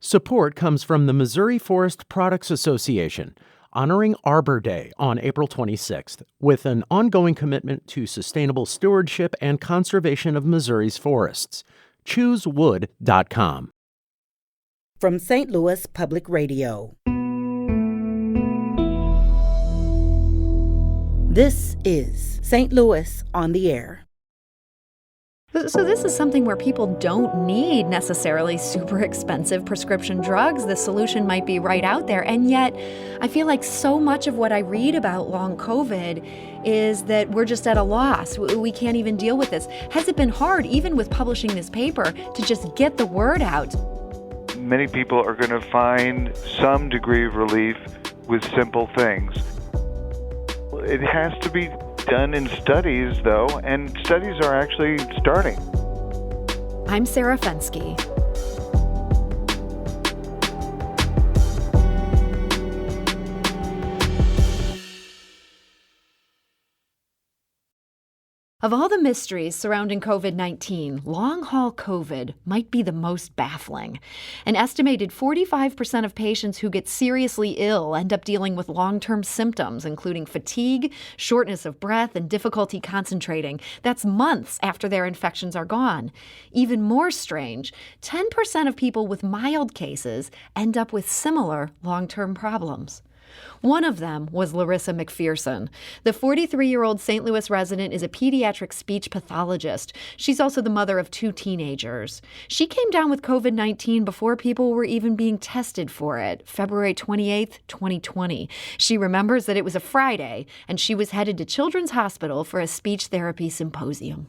Support comes from the Missouri Forest Products Association, honoring Arbor Day on April 26th, with an ongoing commitment to sustainable stewardship and conservation of Missouri's forests. ChooseWood.com. From St. Louis Public Radio. This is St. Louis on the Air. So this is something where people don't need necessarily super expensive prescription drugs. The solution might be right out there. And yet, I feel like so much of what I read about long COVID is that we're just at a loss. We can't even deal with this. Has it been hard, even with publishing this paper, to just get the word out? Many people are going to find some degree of relief with simple things. It has to be done in studies, though, and studies are actually starting. I'm Sarah Fensky. Of all the mysteries surrounding COVID-19, long-haul COVID might be the most baffling. An estimated 45% of patients who get seriously ill end up dealing with long-term symptoms, including fatigue, shortness of breath, and difficulty concentrating. That's months after their infections are gone. Even more strange, 10% of people with mild cases end up with similar long-term problems. One of them was Larissa McPherson. The 43-year-old St. Louis resident is a pediatric speech pathologist. She's also the mother of 2 teenagers. She came down with COVID-19 before people were even being tested for it, February 28th, 2020. She remembers that it was a Friday, and she was headed to Children's Hospital for a speech therapy symposium.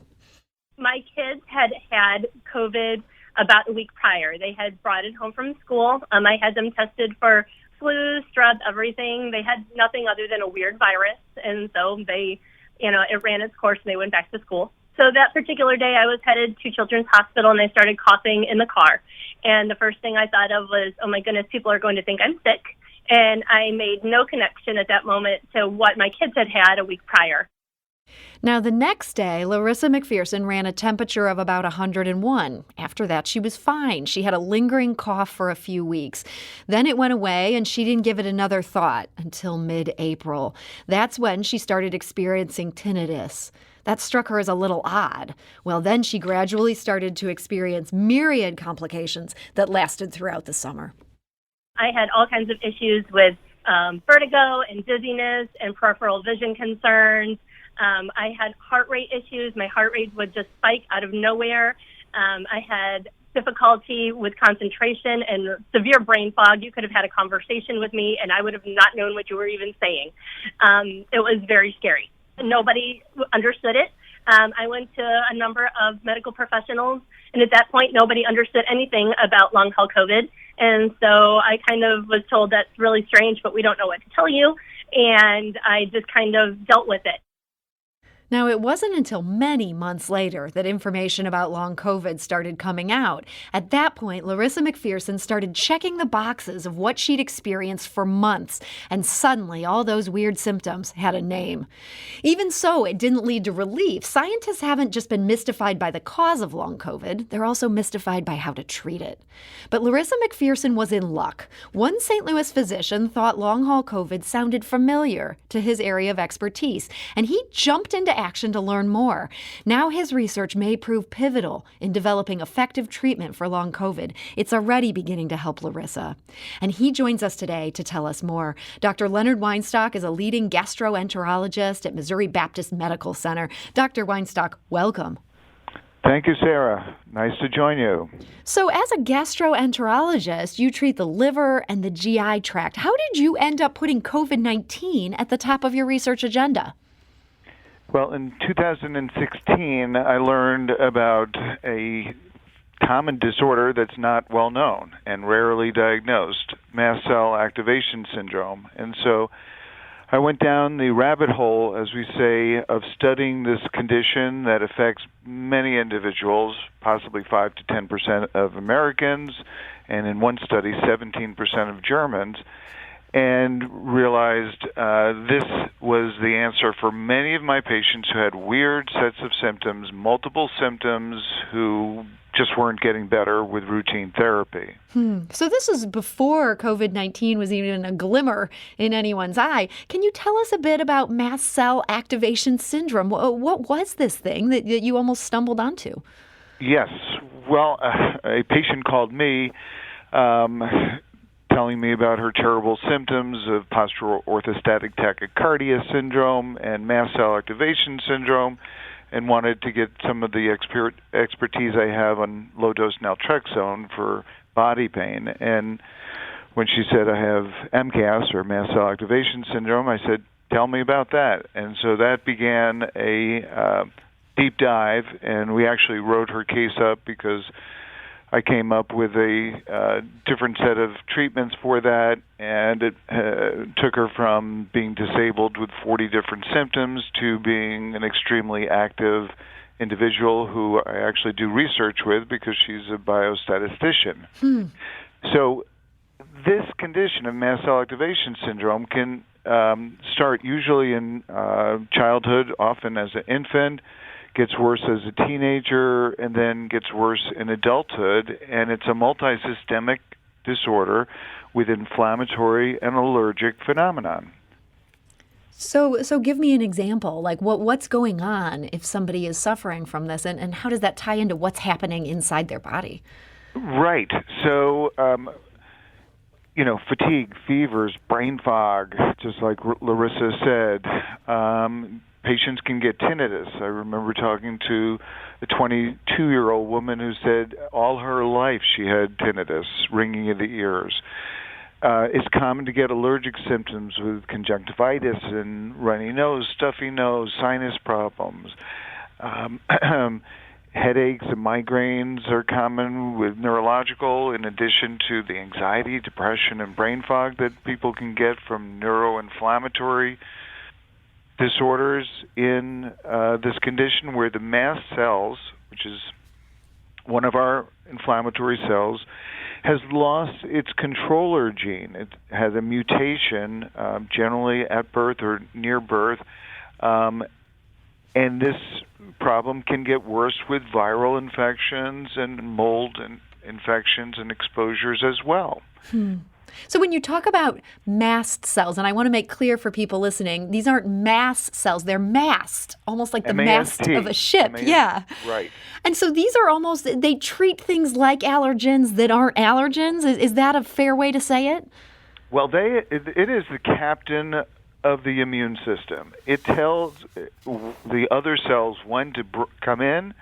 My kids had COVID about a week prior. They had brought it home from school. I had them tested for flu, strep, everything. They had nothing other than a weird virus. And so it ran its course and they went back to school. So that particular day I was headed to Children's Hospital and I started coughing in the car. And the first thing I thought of was, oh my goodness, people are going to think I'm sick. And I made no connection at that moment to what my kids had a week prior. Now, the next day, Larissa McPherson ran a temperature of about 101. After that, she was fine. She had a lingering cough for a few weeks. Then it went away, and she didn't give it another thought until mid-April. That's when she started experiencing tinnitus. That struck her as a little odd. Well, then she gradually started to experience myriad complications that lasted throughout the summer. I had all kinds of issues with vertigo and dizziness and peripheral vision concerns. I had heart rate issues. My heart rate would just spike out of nowhere. I had difficulty with concentration and severe brain fog. You could have had a conversation with me, and I would have not known what you were even saying. It was very scary. Nobody understood it. I went to a number of medical professionals, and at that point, nobody understood anything about long-haul COVID. And so I kind of was told that's really strange, but we don't know what to tell you. And I just kind of dealt with it. Now, it wasn't until many months later that information about long COVID started coming out. At that point, Larissa McPherson started checking the boxes of what she'd experienced for months, and suddenly all those weird symptoms had a name. Even so, it didn't lead to relief. Scientists haven't just been mystified by the cause of long COVID, they're also mystified by how to treat it. But Larissa McPherson was in luck. One St. Louis physician thought long-haul COVID sounded familiar to his area of expertise, and he jumped into action to learn more. Now his research may prove pivotal in developing effective treatment for long COVID. It's already beginning to help Larissa. And he joins us today to tell us more. Dr. Leonard Weinstock is a leading gastroenterologist at Missouri Baptist Medical Center. Dr. Weinstock, welcome. Thank you, Sarah. Nice to join you. So as a gastroenterologist, you treat the liver and the GI tract. How did you end up putting COVID-19 at the top of your research agenda? Well, in 2016, I learned about a common disorder that's not well known and rarely diagnosed, mast cell activation syndrome. And so I went down the rabbit hole, as we say, of studying this condition that affects many individuals, possibly 5 to 10% of Americans, and in one study, 17% of Germans, and realized this was the answer for many of my patients who had weird sets of symptoms, multiple symptoms, who just weren't getting better with routine therapy. So this is before COVID-19 was even a glimmer in anyone's eye. Can you tell us a bit about mast cell activation syndrome? What was this thing that you almost stumbled onto? Yes. Well, a patient called me telling me about her terrible symptoms of postural orthostatic tachycardia syndrome and mast cell activation syndrome, and wanted to get some of the expertise I have on low-dose naltrexone for body pain. And when she said I have MCAS, or mast cell activation syndrome, I said, tell me about that. And so that began a deep dive, and we actually wrote her case up because I came up with a different set of treatments for that, and it took her from being disabled with 40 different symptoms to being an extremely active individual who I actually do research with because she's a biostatistician. So this condition of mast cell activation syndrome can start usually in childhood, often as an infant, gets worse as a teenager, and then gets worse in adulthood. And it's a multisystemic disorder with inflammatory and allergic phenomenon. So give me an example, like what's going on if somebody is suffering from this, and how does that tie into what's happening inside their body? Right. So, fatigue, fevers, brain fog, just like Larissa said. Patients can get tinnitus. I remember talking to a 22-year-old woman who said all her life she had tinnitus, ringing in the ears. It's common to get allergic symptoms with conjunctivitis and runny nose, stuffy nose, sinus problems. Headaches and migraines are common with neurological, in addition to the anxiety, depression, and brain fog that people can get from neuroinflammatory disorders in this condition, where the mast cells, which is one of our inflammatory cells, has lost its controller gene. It has a mutation, generally at birth or near birth, and this problem can get worse with viral infections and mold and infections and exposures as well. So when you talk about mast cells, and I want to make clear for people listening, these aren't mast cells, they're mast, almost like the mast of a ship. Yeah. Right. And so these are almost, they treat things like allergens that aren't allergens. Is that a fair way to say it? Well, it is the captain of the immune system. It tells the other cells when to come in,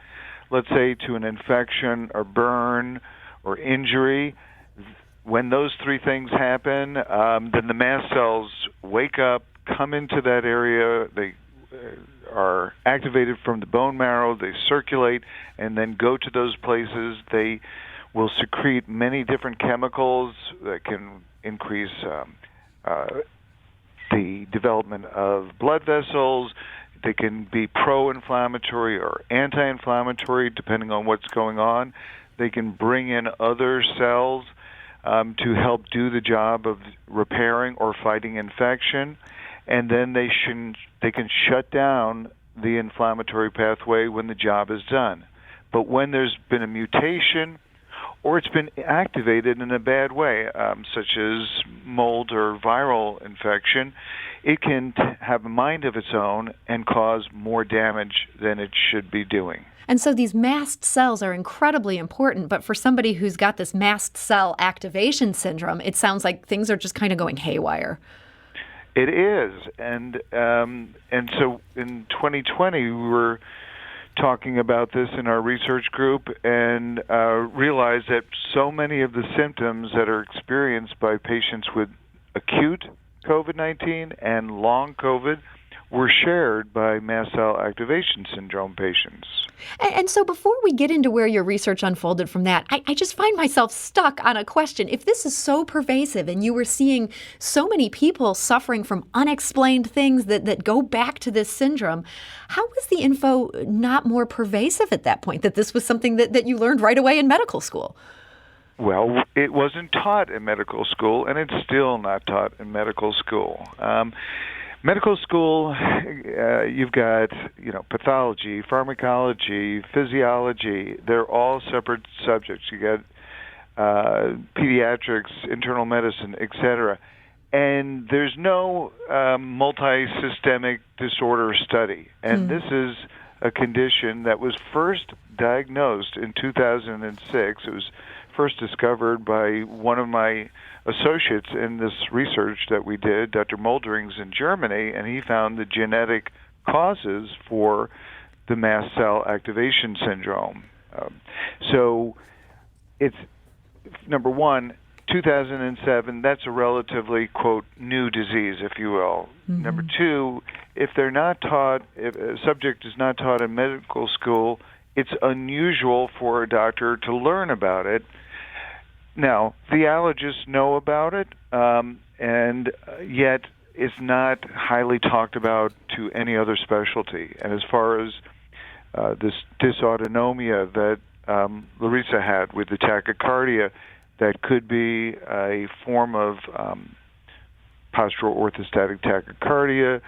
let's say to an infection or burn or injury. When those three things happen, then the mast cells wake up, come into that area, they are activated from the bone marrow, they circulate, and then go to those places. They will secrete many different chemicals that can increase the development of blood vessels. They can be pro-inflammatory or anti-inflammatory, depending on what's going on. They can bring in other cells to help do the job of repairing or fighting infection, and then they can shut down the inflammatory pathway when the job is done. But when there's been a mutation or it's been activated in a bad way, such as mold or viral infection, it can have a mind of its own and cause more damage than it should be doing. And so these mast cells are incredibly important, but for somebody who's got this mast cell activation syndrome, it sounds like things are just kind of going haywire. It is, and so in 2020 we were talking about this in our research group and realized that so many of the symptoms that are experienced by patients with acute COVID-19 and long COVID were shared by mast cell activation syndrome patients. And so before we get into where your research unfolded from that, I just find myself stuck on a question. If this is so pervasive and you were seeing so many people suffering from unexplained things that go back to this syndrome, how was the info not more pervasive at that point, that this was something that you learned right away in medical school? Well, it wasn't taught in medical school, and it's still not taught in medical school. Medical school, you've got, pathology, pharmacology, physiology. They're all separate subjects. You got pediatrics, internal medicine, etc. And there's no multi-systemic disorder study. And this is a condition that was first diagnosed in 2006. It was first discovered by one of my associates in this research that we did, Dr. Molderings in Germany, and he found the genetic causes for the mast cell activation syndrome. So it's, number one, 2007, that's a relatively, quote, new disease, if you will. Number two, if a subject is not taught in medical school, it's unusual for a doctor to learn about it. Now, the allergists know about it, and yet it's not highly talked about to any other specialty. And as far as this dysautonomia that Larissa had with the tachycardia, that could be a form of postural orthostatic tachycardia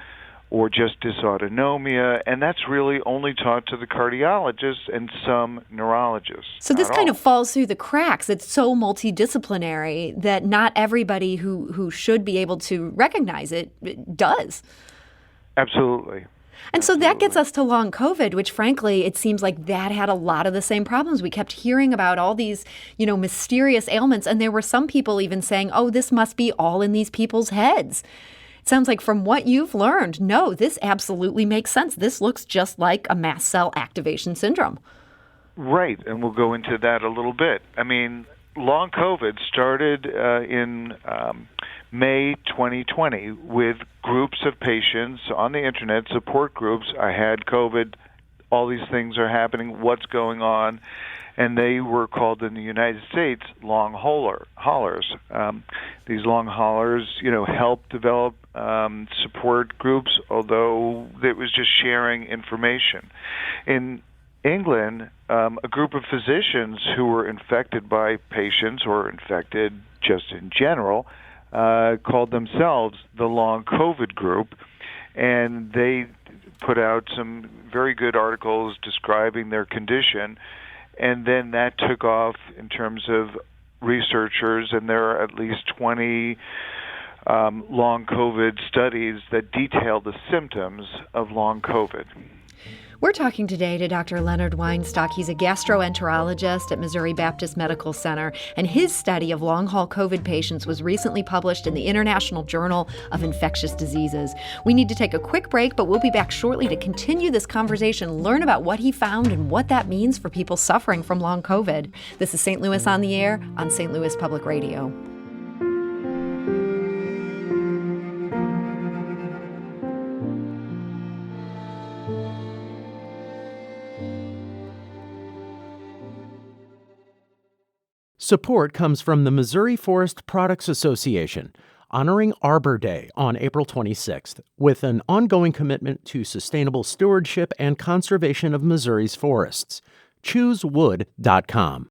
or just dysautonomia, and that's really only taught to the cardiologists and some neurologists. So this kind of falls through the cracks. It's so multidisciplinary that not everybody who should be able to recognize it does. Absolutely. And so that gets us to long COVID, which frankly, it seems like that had a lot of the same problems. We kept hearing about all these, mysterious ailments. And there were some people even saying, oh, this must be all in these people's heads. It sounds like from what you've learned, no, this absolutely makes sense. This looks just like a mast cell activation syndrome. Right. And we'll go into that a little bit. I mean, long COVID started in May 2020 with groups of patients on the internet, support groups. I had COVID. All these things are happening. What's going on? And they were called in the United States long haulers. These long haulers, helped develop support groups, although it was just sharing information. In England, a group of physicians who were infected by patients or infected just in general called themselves the long COVID group, and they put out some very good articles describing their condition, and then that took off in terms of researchers, and there are at least 20 long COVID studies that detail the symptoms of long COVID. We're talking today to Dr. Leonard Weinstock. He's a gastroenterologist at Missouri Baptist Medical Center, and his study of long-haul COVID patients was recently published in the International Journal of Infectious Diseases. We need to take a quick break, but we'll be back shortly to continue this conversation, learn about what he found and what that means for people suffering from long COVID. This is St. Louis on the Air on St. Louis Public Radio. Support comes from the Missouri Forest Products Association, honoring Arbor Day on April 26th, with an ongoing commitment to sustainable stewardship and conservation of Missouri's forests. ChooseWood.com.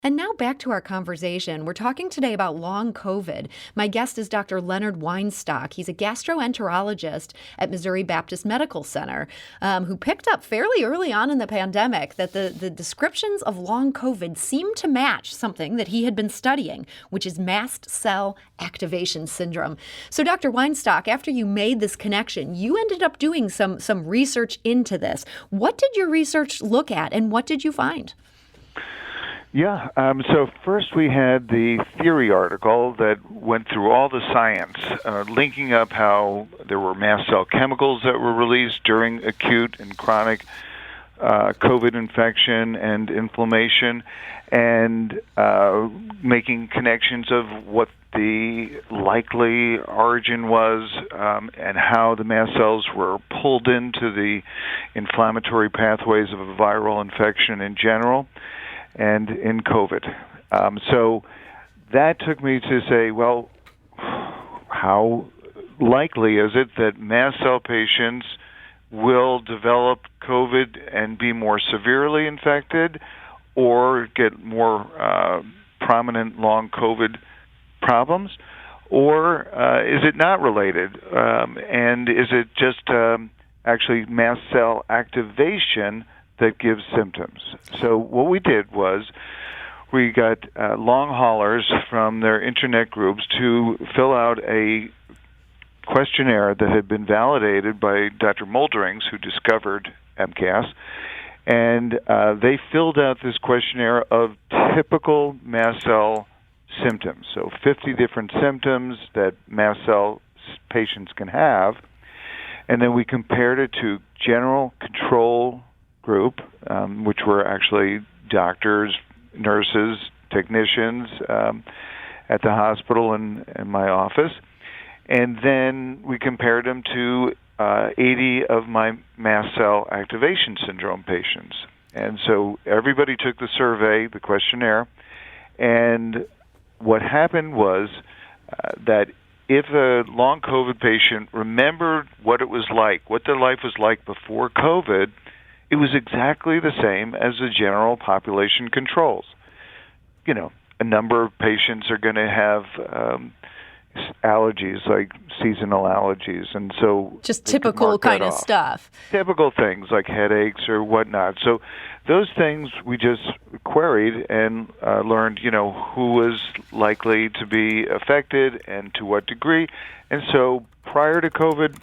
And now back to our conversation. We're talking today about long COVID. My guest is Dr. Leonard Weinstock. He's a gastroenterologist at Missouri Baptist Medical Center, who picked up fairly early on in the pandemic that the descriptions of long COVID seemed to match something that he had been studying, which is mast cell activation syndrome. So, Dr. Weinstock, after you made this connection, you ended up doing some research into this. What did your research look at, and what did you find? Yeah, so first we had the theory article that went through all the science, linking up how there were mast cell chemicals that were released during acute and chronic COVID infection and inflammation, and making connections of what the likely origin was and how the mast cells were pulled into the inflammatory pathways of a viral infection in general and in COVID. So that took me to say, well, how likely is it that mast cell patients will develop COVID and be more severely infected or get more prominent long COVID problems? Or is it not related? And is it just actually mast cell activation that gives symptoms? So what we did was we got long haulers from their internet groups to fill out a questionnaire that had been validated by Dr. Molderings, who discovered MCAS, and they filled out this questionnaire of typical mast cell symptoms. So 50 different symptoms that mast cell patients can have, and then we compared it to general control group, which were actually doctors, nurses, technicians at the hospital and my office. And then we compared them to 80 of my mast cell activation syndrome patients. And so everybody took the survey, the questionnaire, and what happened was that if a long COVID patient remembered what it was like, what their life was like before COVID, it was exactly the same as the general population controls. You know, a number of patients are going to have allergies, like seasonal allergies, and so just typical kind of stuff. Typical things like headaches or whatnot. So those things we just queried and learned, who was likely to be affected and to what degree. And so prior to COVID,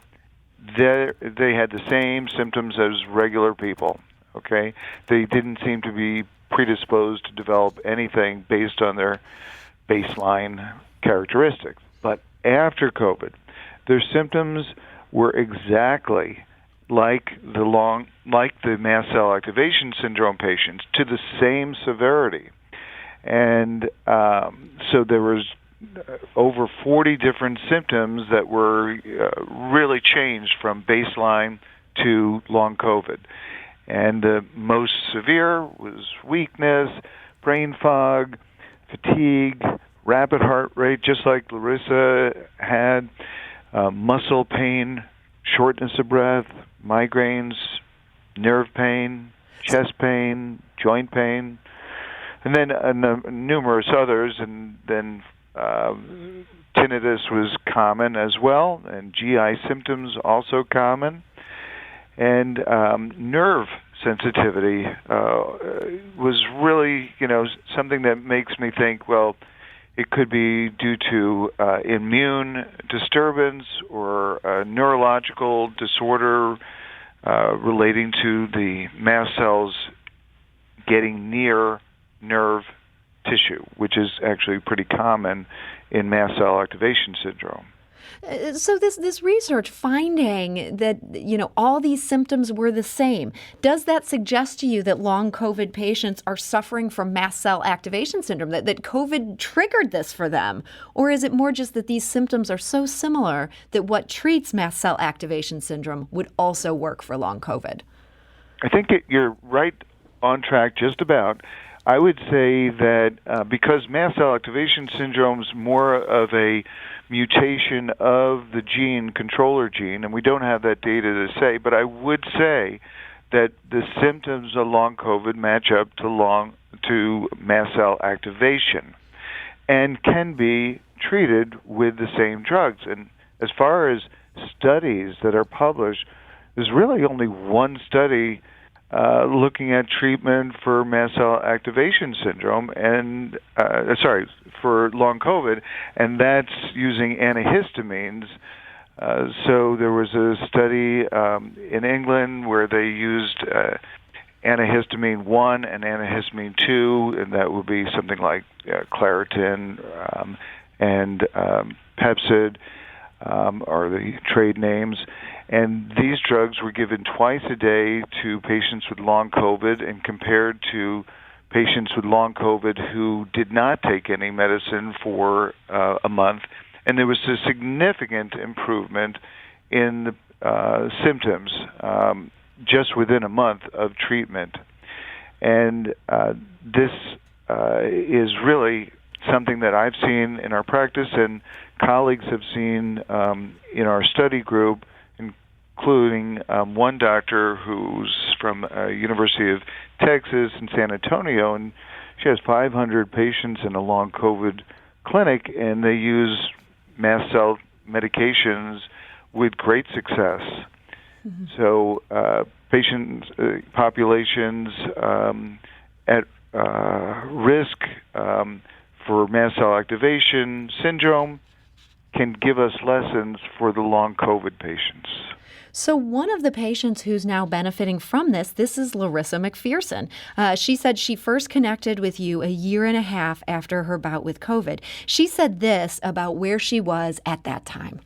they had the same symptoms as regular people. Okay, they didn't seem to be predisposed to develop anything based on their baseline characteristics. But after COVID, their symptoms were exactly like the mast cell activation syndrome patients, to the same severity. And so there was over 40 different symptoms that were really changed from baseline to long COVID. And the most severe was weakness, brain fog, fatigue, rapid heart rate, just like Larissa had, muscle pain, shortness of breath, migraines, nerve pain, chest pain, joint pain, and then numerous others. And then tinnitus was common as well, and GI symptoms also common. And nerve sensitivity was really, something that makes me think, well, it could be due to immune disturbance or a neurological disorder relating to the mast cells getting near nerve tissue, which is actually pretty common in mast cell activation syndrome. So this research finding that, all these symptoms were the same, does that suggest to you that long COVID patients are suffering from mast cell activation syndrome, that COVID triggered this for them? Or is it more just that these symptoms are so similar that what treats mast cell activation syndrome would also work for long COVID? I think you're right on track just about. I would say that because mast cell activation syndrome is more of a mutation of the controller gene, and we don't have that data to say, but I would say that the symptoms of long COVID match up to mast cell activation and can be treated with the same drugs. And as far as studies that are published, there's really only one study looking at treatment for mast cell activation syndrome and for long COVID, and that's using antihistamines. So there was a study in England where they used antihistamine 1 and antihistamine 2, and that would be something like Claritin and Pepcid are the trade names. And these drugs were given twice a day to patients with long COVID and compared to patients with long COVID who did not take any medicine for a month. And there was a significant improvement in the symptoms just within a month of treatment. And this is really something that I've seen in our practice and colleagues have seen in our study group, including one doctor who's from University of Texas in San Antonio, and she has 500 patients in a long COVID clinic, and they use mast cell medications with great success. Mm-hmm. So patient populations at risk for mast cell activation syndrome can give us lessons for the long COVID patients. So one of the patients who's now benefiting from this is Larissa McPherson. She said she first connected with you a year and a half after her bout with COVID. She said this about where she was at that time.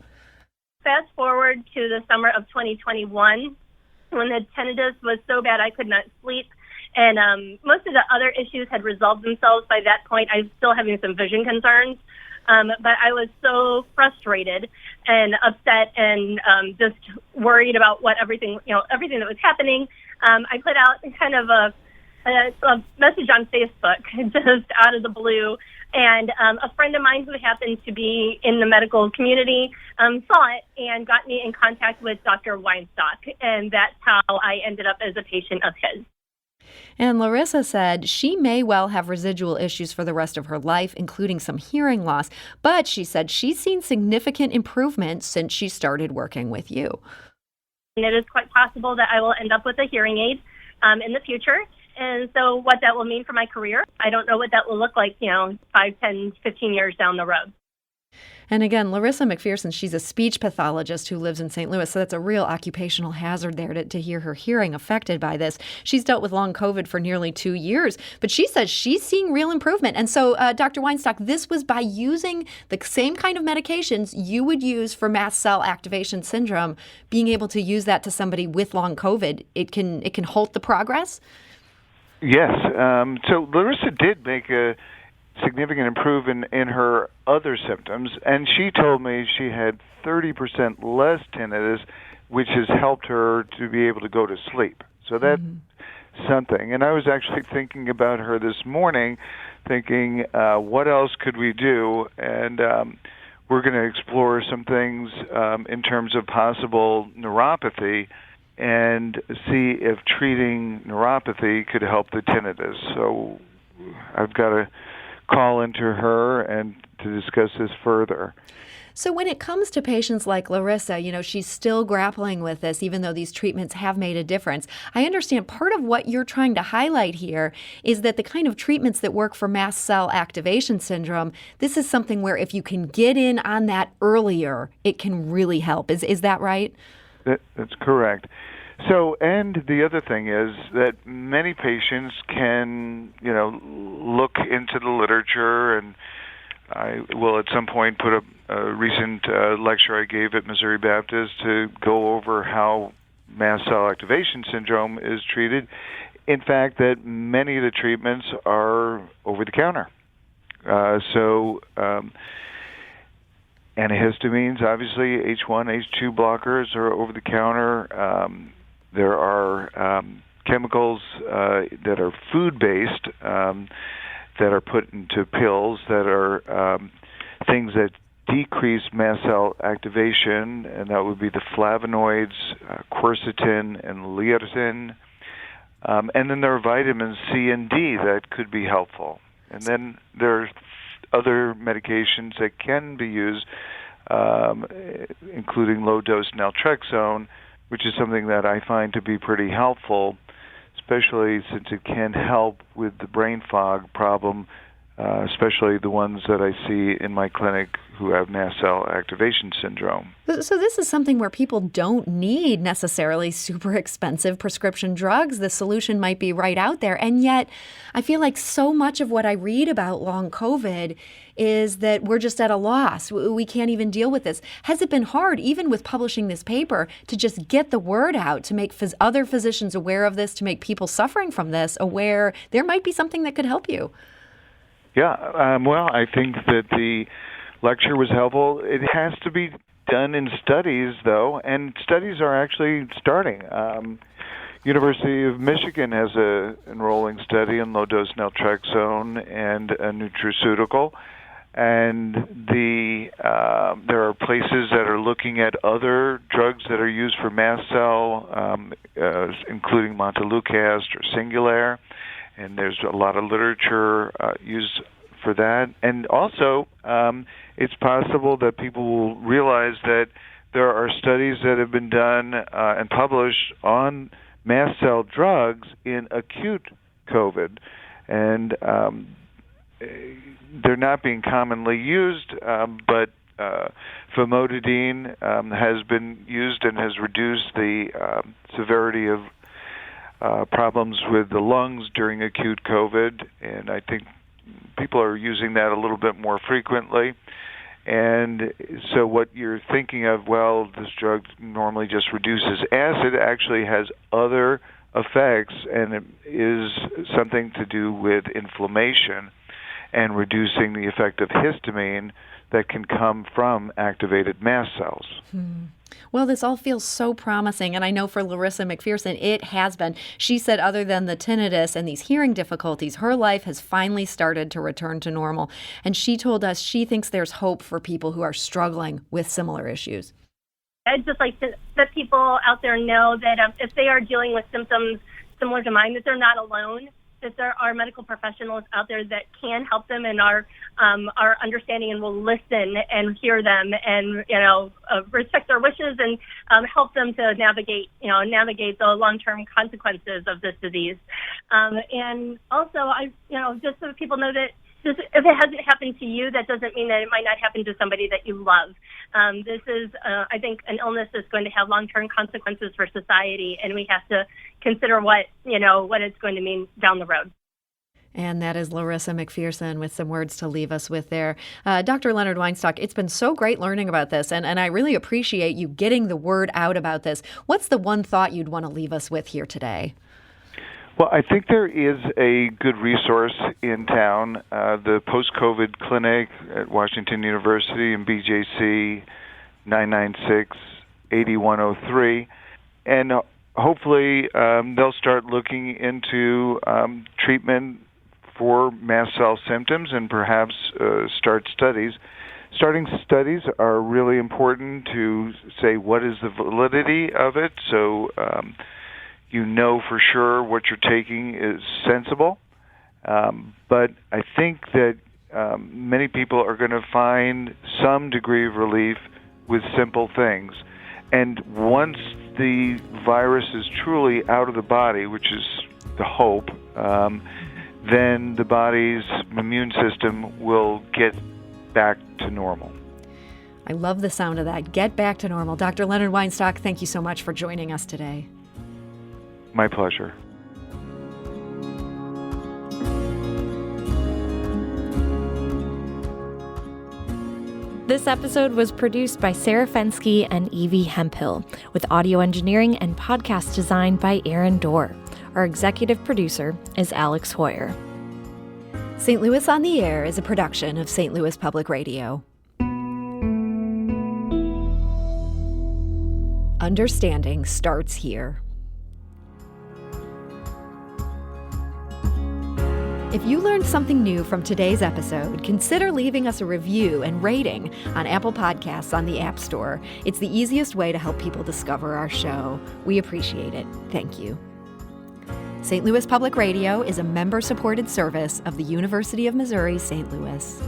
Fast forward to the summer of 2021, when the tinnitus was so bad I could not sleep. And most of the other issues had resolved themselves by that point. I was still having some vision concerns. But I was so frustrated and upset and just worried about everything that was happening. I put out kind of a message on Facebook just out of the blue. And a friend of mine who happened to be in the medical community saw it and got me in contact with Dr. Weinstock. And that's how I ended up as a patient of his. And Larissa said she may well have residual issues for the rest of her life, including some hearing loss. But she said she's seen significant improvement since she started working with you. And it is quite possible that I will end up with a hearing aid in the future. And so what that will mean for my career, I don't know what that will look like, 5, 10, 15 years down the road. And again, Larissa McPherson, she's a speech pathologist who lives in St. Louis, so that's a real occupational hazard there to hear her hearing affected by this. She's dealt with long COVID for nearly 2 years, but she says she's seeing real improvement. And so, Dr. Weinstock, this was by using the same kind of medications you would use for mast cell activation syndrome, being able to use that to somebody with long COVID. It can halt the progress? Yes. So Larissa did make a significant improvement in her other symptoms, and she told me she had 30% less tinnitus, which has helped her to be able to go to sleep. So that's something. And I was actually thinking about her this morning, thinking, what else could we do? And we're going to explore some things in terms of possible neuropathy and see if treating neuropathy could help the tinnitus. So I've got to call into her and to discuss this further. So when it comes to patients like Larissa, she's still grappling with this, even though these treatments have made a difference. I understand part of what you're trying to highlight here is that the kind of treatments that work for mast cell activation syndrome, this is something where if you can get in on that earlier, it can really help. Is that right? That's correct. So, and the other thing is that many patients can, look into the literature, and I will at some point put up a recent lecture I gave at Missouri Baptist to go over how mast cell activation syndrome is treated. In fact, that many of the treatments are over the counter. Antihistamines, obviously, H1, H2 blockers are over the counter. There are chemicals that are food-based that are put into pills that are things that decrease mast cell activation, and that would be the flavonoids, quercetin and lecithin. And then there are vitamins C and D that could be helpful. And then there are other medications that can be used, including low-dose naltrexone, which is something that I find to be pretty helpful, especially since it can help with the brain fog problem, especially the ones that I see in my clinic who have mast cell activation syndrome. So this is something where people don't need necessarily super expensive prescription drugs. The solution might be right out there. And yet I feel like so much of what I read about long COVID is that we're just at a loss. We can't even deal with this. Has it been hard, even with publishing this paper, to just get the word out, to make other physicians aware of this, to make people suffering from this aware there might be something that could help you? Yeah, well, I think that the lecture was helpful. It has to be done in studies, though, and studies are actually starting. University of Michigan has a enrolling study in low-dose naltrexone and a nutraceutical. And there are places that are looking at other drugs that are used for mast cell, including montelukast or Singulair, and there's a lot of literature used for that. And also, it's possible that people will realize that there are studies that have been done and published on mast cell drugs in acute COVID, and they're not being commonly used, but famotidine has been used and has reduced the severity of problems with the lungs during acute COVID, and I think people are using that a little bit more frequently. And so what you're thinking of, well, this drug normally just reduces acid, actually has other effects, and it is something to do with inflammation and reducing the effect of histamine that can come from activated mast cells. Well, this all feels so promising, and I know for Larissa McPherson, it has been. She said other than the tinnitus and these hearing difficulties, her life has finally started to return to normal. And she told us she thinks there's hope for people who are struggling with similar issues. I'd just like to let people out there know that if they are dealing with symptoms similar to mine, that they're not alone, that there are medical professionals out there that can help them and are understanding and will listen and hear them and, respect their wishes and help them to navigate the long-term consequences of this disease. And also, just so people know that if it hasn't happened to you, that doesn't mean that it might not happen to somebody that you love. This is, I think, an illness that's going to have long-term consequences for society, and we have to consider what it's going to mean down the road. And that is Larissa McPherson with some words to leave us with there. Dr. Leonard Weinstock, it's been so great learning about this, and I really appreciate you getting the word out about this. What's the one thought you'd want to leave us with here today? Well, I think there is a good resource in town, the post-COVID clinic at Washington University in BJC 996-8103, and hopefully they'll start looking into treatment for mast cell symptoms and perhaps start studies. Starting studies are really important to say what is the validity of it, so you know for sure what you're taking is sensible. But I think that many people are going to find some degree of relief with simple things. And once the virus is truly out of the body, which is the hope, then the body's immune system will get back to normal. I love the sound of that. Get back to normal. Dr. Leonard Weinstock, thank you so much for joining us today. My pleasure. This episode was produced by Sarah Fensky and Evie Hemphill, with audio engineering and podcast design by Aaron Dorr. Our executive producer is Alex Hoyer. St. Louis on the Air is a production of St. Louis Public Radio. Understanding starts here. If you learned something new from today's episode, consider leaving us a review and rating on Apple Podcasts on the App Store. It's the easiest way to help people discover our show. We appreciate it. Thank you. St. Louis Public Radio is a member-supported service of the University of Missouri, St. Louis.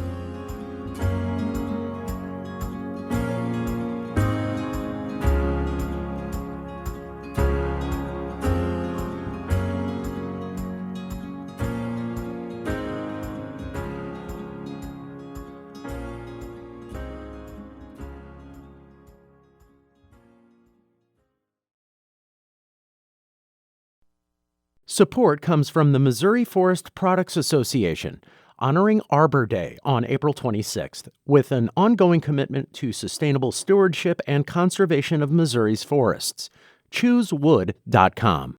Support comes from the Missouri Forest Products Association, honoring Arbor Day on April 26th, with an ongoing commitment to sustainable stewardship and conservation of Missouri's forests. ChooseWood.com.